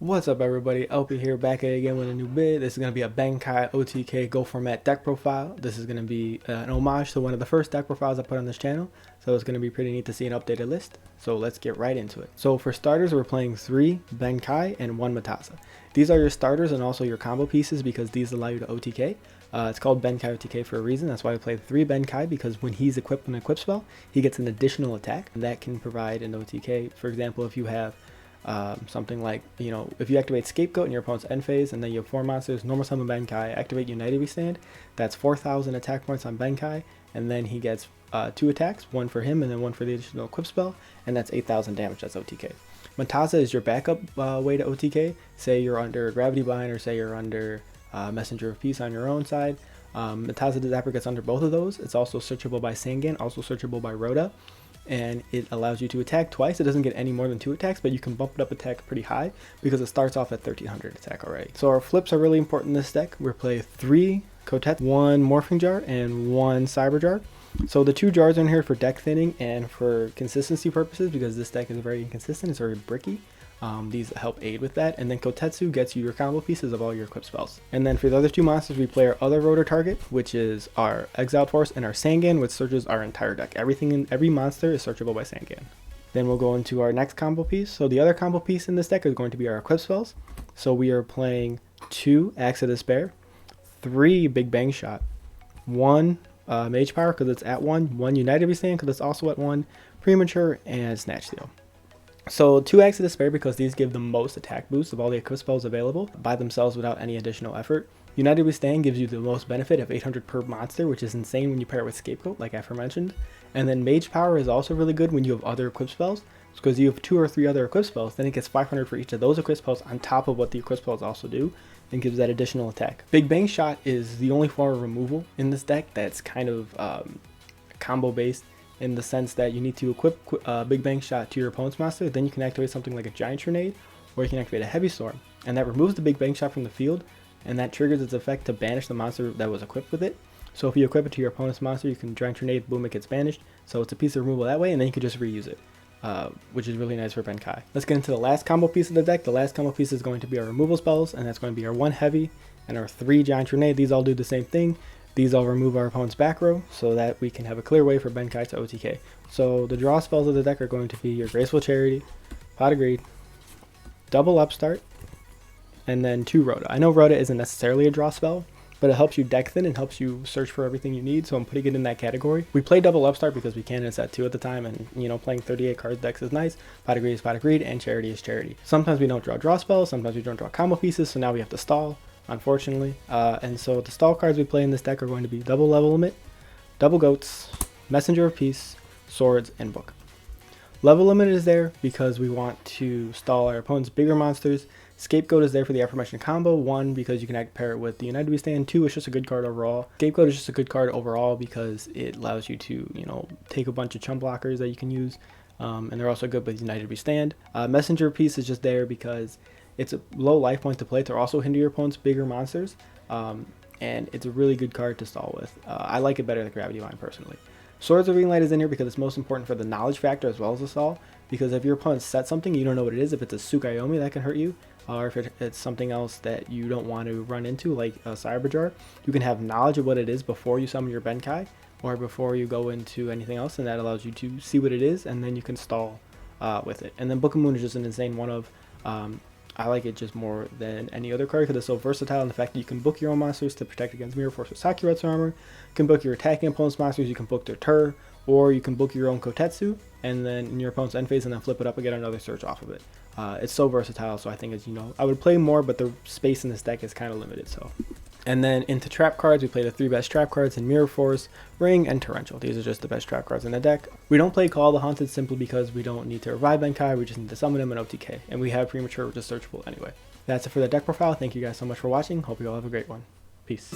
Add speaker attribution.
Speaker 1: What's up everybody, LP here back at it again with a new vid. This is going to be a KEI OTK Go Format deck profile. This is going to be an homage to one of the first deck profiles I put on this channel. So it's going to be pretty neat to see an updated list. So let's get right into it. So for starters, we're playing 3 KEI and 1 Mataza. These are your starters and also your combo pieces because these allow you to OTK. It's called KEI OTK for a reason. That's why I play 3 KEI, because when he's equipped with an equip spell, he gets an additional attack. And that can provide an OTK. For example, if you have something like, if you activate Scapegoat in your opponent's end phase and then you have 4 monsters, normal summon KEI, activate United We Stand, that's 4,000 attack points on KEI, and then he gets 2 attacks, 1 for him and then 1 for the additional equip spell, and that's 8,000 damage. That's OTK. Mataza is your backup way to OTK. Say you're under Gravity Bind or say you're under Messenger of Peace on your own side. Mataza the Zapper gets under both of those. It's also searchable by Sangan, also searchable by Rhoda, and it allows you to attack twice. It doesn't get any more than 2 attacks, but you can bump it up attack pretty high because it starts off at 1300 attack already. So our flips are really important in this deck. We're playing 3 Kotetsu, 1 Morphing Jar, and 1 Cyber Jar. So the 2 jars are in here for deck thinning and for consistency purposes because this deck is very inconsistent. It's very bricky. These help aid with that. And then Kotetsu gets you your combo pieces of all your equip spells. And then for the other 2 monsters, we play our other rotor target, which is our Exiled Force, and our Sangan, which searches our entire deck. Every monster is searchable by Sangan. Then we'll go into our next combo piece. So the other combo piece in this deck is going to be our equip spells. So we are playing 2 Axe of Despair, 3 Big Bang Shot, 1 Mage Power because it's at 1, 1 United We Stand because it's also at 1, Premature, and Snatch Steal. So 2 Axe of Despair because these give the most attack boost of all the equip spells available by themselves without any additional effort. United We Stand gives you the most benefit of 800 per monster, which is insane when you pair it with Scapegoat, like aforementioned. And then Mage Power is also really good when you have other equip spells, because you have 2 or 3 other equip spells, then it gets 500 for each of those equip spells on top of what the equip spells also do, and gives that additional attack. Big Bang Shot is the only form of removal in this deck that's kind of combo based, in the sense that you need to equip Big Bang Shot to your opponent's monster, then you can activate something like a Giant Trunade, or you can activate a Heavy Storm, and that removes the Big Bang Shot from the field, and that triggers its effect to banish the monster that was equipped with it. So if you equip it to your opponent's monster, you can Giant Trunade, boom, it gets banished, so it's a piece of removal that way, and then you can just reuse it, which is really nice for KEI. Let's get into the last combo piece of the deck. The last combo piece is going to be our removal spells, and that's going to be our 1 Heavy and our 3 Giant Trunade. These all do the same thing. These all remove our opponent's back row so that we can have a clear way for KEI to OTK. So the draw spells of the deck are going to be your Graceful Charity, Pot of Greed, double Upstart, and then 2 Rhoda. I know Rhoda isn't necessarily a draw spell, but it helps you deck thin and helps you search for everything you need, so I'm putting it in that category. We play double Upstart because we can, and it's at 2 at the time, and playing 38 cards decks is nice. Pot of Greed is Pot of Greed, and Charity is Charity. Sometimes we don't draw spells, sometimes we don't draw combo pieces, so now we have to stall, unfortunately. And so the stall cards we play in this deck are going to be double Level Limit, double Goats, Messenger of Peace, Swords, and Book. Level Limit is there because we want to stall our opponent's bigger monsters. Scapegoat is there for the aforementioned combo. 1, because you can pair it with the United We Stand. 2, it's just a good card overall. Scapegoat is just a good card overall because it allows you to, take a bunch of chump blockers that you can use. And they're also good with United We Stand. Messenger of Peace is just there because it's a low life point to play to also hinder your opponent's bigger monsters. And it's a really good card to stall with. I like it better than Gravity Bind personally. Swords of Greenlight is in here because it's most important for the knowledge factor as well as the stall. Because if your opponent sets something, you don't know what it is. If it's a Tsukayomi, that can hurt you. Or if it's something else that you don't want to run into, like a Cyber Jar, you can have knowledge of what it is before you summon your KEI, or before you go into anything else, and that allows you to see what it is, and then you can stall with it. And then Book of Moon is just an insane one of. I like it just more than any other card because it's so versatile in the fact that you can book your own monsters to protect against Mirror Force or Sakuretsu armor. You can book your attacking opponent's monsters, you can book their Tur, or you can book your own Kotetsu, and then in your opponent's end phase, and then flip it up and get another search off of it. It's so versatile, so I think it's, I would play more, but the space in this deck is kind of limited, so. And then into trap cards, we play the 3 best trap cards in Mirror Force, Ring, and Torrential. These are just the best trap cards in the deck. We don't play Call the Haunted simply because we don't need to revive KEI, we just need to summon him and OTK. And we have Premature, which is searchable anyway. That's it for the deck profile. Thank you guys so much for watching. Hope you all have a great one. Peace.